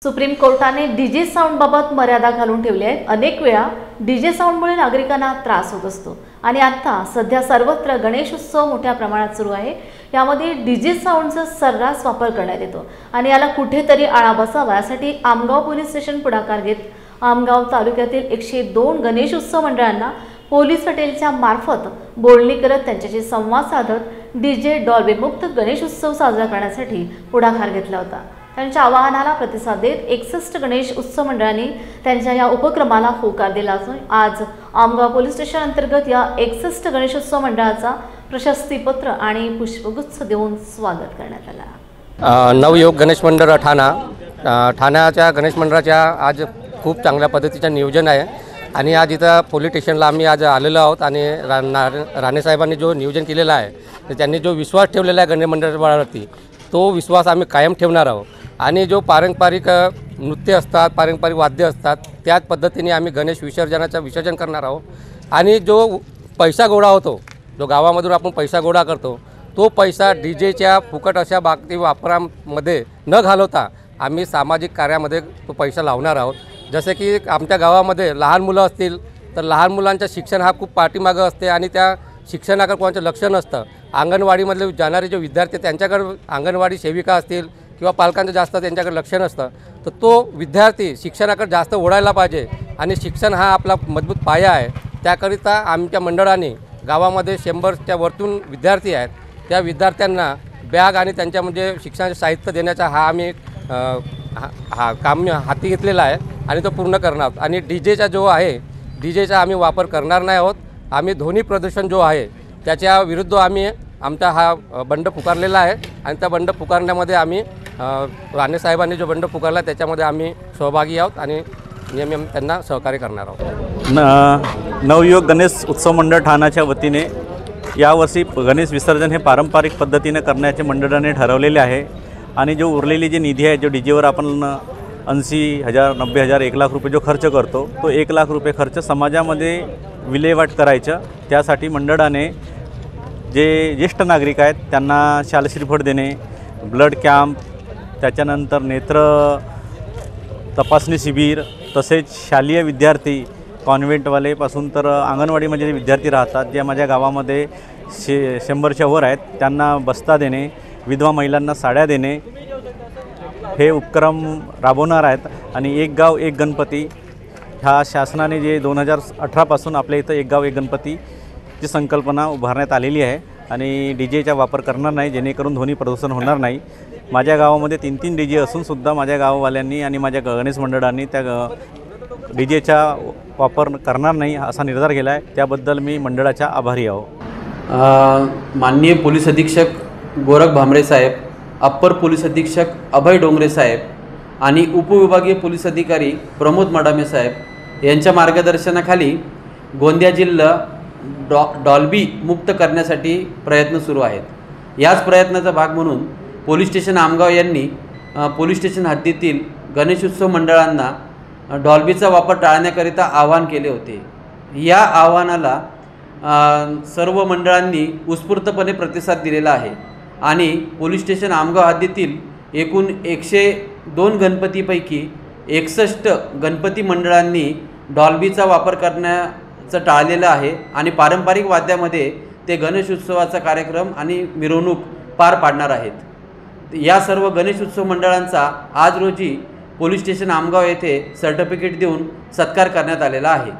Supreme कोर्टाने DJ साऊंडबाबत मर्यादा घालून ठेवली आहे। अनेक वेळा डीजे साऊंडमुळे नागरिकांना त्रास होत असतो आणि आता सध्या सर्वत्र गणेश उत्सव मोठ्या प्रमाणात सुरू आहे। यामध्ये डीजे साऊंडचा सर्रास वापर करण्यात येतो आणि याला कुठेतरी आळा बसावा यासाठी आमगाव पोलीस स्टेशन पुढाकार घेत आमगाव तालुक्यातील 102 गणेश उत्सव मंडळांना पोलीस हॉटेलच्या मार्फत बोलणी करत त्यांच्याशी संवाद साधत डीजे डॉल्बी मुक्त गणेश उत्सव साजरा करण्यासाठी पुढाकार घेतला होता। त्यांच्या आवाहनाला प्रतिसाद देत 61 गणेश उत्सव मंडळांनी त्यांच्या या उपक्रमाला होकार दिला असून आज आमगाव पोलीस स्टेशन अंतर्गत या 61 गणेशोत्सव मंडळाचा प्रशस्तीपत्र आणि पुष्पगुच्छ देऊन स्वागत करण्यात आला। नवयुग गणेश मंडळ ठाण्याच्या गणेश मंडळाच्या आज खूप चांगल्या पद्धतीचं नियोजन आहे आणि आज इथं पोलीस स्टेशनला आम्ही आज आलेलो आहोत आणि राणे साहेबांनी जो नियोजन केलेला आहे तर त्यांनी जो विश्वास ठेवलेला आहे गणेश मंडळावरती तो विश्वास आम्ही कायम ठेवणार आहोत आणि जो पारंपरिक नृत्य असतात पारंपरिक वाद्य असतात त्याच पद्धतीने आम्ही गणेश विसर्जन करणार आहोत आणि जो पैसा गोळा होतो जो गावामधून आपण पैसा गोळा करतो तो पैसा डीजेच्या फुकट अशा बाबतीत वापरामध्ये न घालवता आम्ही सामाजिक कार्यामध्ये तो पैसा लावणार आहोत। जसे की आमच्या गावामध्ये लहान मुलं असतील तर लहान मुलांचं शिक्षण हा खूप पाठीमागं असते आणि त्या शिक्षणाकडे कोणाचं लक्ष नसतं। अंगणवाडीमधले जाणारे जे विद्यार्थी त्यांच्याकडे अंगणवाडी सेविका असतील किंवा पालकांचं जास्त त्यांच्याकडे लक्ष नसतं तर तो विद्यार्थी शिक्षणाकडे जास्त ओढायला पाहिजे आणि शिक्षण हा आपला मजबूत पाया आहे। त्याकरिता आमच्या मंडळाने गावामध्ये 100च्या वरतून विद्यार्थी आहेत त्या विद्यार्थ्यांना बॅग आणि त्यांच्या म्हणजे शिक्षणाचे साहित्य देण्याचा हा आम्ही काम हाती घेतलेला आहे आणि तो पूर्ण करणार आहोत। आणि डीजेचा जो आहे डीजेचा आम्ही वापर करणार नाही आहोत। आम्ही ध्वनी प्रदूषण जो आहे त्याच्या विरुद्ध आम्ही आमचा हा बंड पुकारलेला आहे आणि त्या बंड पुकारण्यामध्ये आम्ही राणे साहेबांनी जो बंड पुकारला त्याच्यामध्ये आम्ही सहभागी आहोत आणि नेहमी त्यांना सहकार्य करणार आहोत। नवयुग गणेश उत्सव मंडळ ठाण्याच्या वतीने यावर्षी गणेश विसर्जन हे पारंपरिक पद्धतीने करण्याचे मंडळाने ठरवलेले आहे आणि जो उरलेली जी निधी आहे जो डीजेवर आपण 80,000 90,000 1 लाख रुपये जो खर्च करतो तो 1 लाख रुपये खर्च समाजामध्ये विल्हेवाट करायचं त्यासाठी मंडळाने जे ज्येष्ठ नागरिक आहेत त्यांना शाल श्रीफळ देणे ब्लड कॅम्प त्याच्यानंतर नेत्र तपासणी शिबिर तसेच शालेय विद्यार्थी कॉन्व्हेंटवालेपासून तर अंगणवाडीमध्ये जे विद्यार्थी राहतात जे माझ्या गावामध्ये 100च्या वर आहेत त्यांना बस्ता देणे विधवा महिलांना साड्या देणे हे उपक्रम राबवणार आहेत। आणि एक गाव एक गणपती ह्या शासनाने जे 2018पासून आपल्या इथं एक गाव एक गणपतीची संकल्पना उभारण्यात आलेली आहे आणि डीजेचा वापर करणार नाही जेणेकरून ध्वनी प्रदूषण होणार नाही। माझ्या गावामध्ये 3 डीजे असूनसुद्धा माझ्या गाववाल्यांनी आणि माझ्या गणेश मंडळांनी त्या डीजेचा वापर करणार नाही असा निर्धार केला आहे। त्याबद्दल मी मंडळाचा आभारी आहो। माननीय पोलीस अधीक्षक गोरख भामरे साहेब, अप्पर पोलीस अधीक्षक अभय डोंगरे साहेब आणि उपविभागीय पोलीस अधिकारी प्रमोद मडामे साहेब यांच्या मार्गदर्शनाखाली गोंदिया जिल्हा डॉल्बी मुक्त करण्यासाठी प्रयत्न सुरू आहेत। याच प्रयत्नाचा भाग म्हणून पोलीस स्टेशन आमगाव यांनी पोलीस स्टेशन हद्दीतील गणेशोत्सव मंडळांना डॉल्बीचा वापर टाळण्याकरिता आवाहन केले होते। या आवाहनाला सर्व मंडळांनी उत्स्फूर्तपणे प्रतिसाद दिलेला आहे आणि पोलीस स्टेशन आमगाव हद्दीतील एकूण 102 गणपतीपैकी 61 गणपती मंडळांनी डॉल्बीचा वापर करण्याचं टाळलेलं आहे आणि पारंपरिक वाद्यामध्ये ते गणेश उत्सवाचा कार्यक्रम आणि मिरवणूक पार पाडणार आहेत। या सर्व गणेश उत्सव मंडळांचा आज रोजी पोलीस स्टेशन आमगाव येथे सर्टिफिकेट देऊन सत्कार करण्यात आलेला आहे।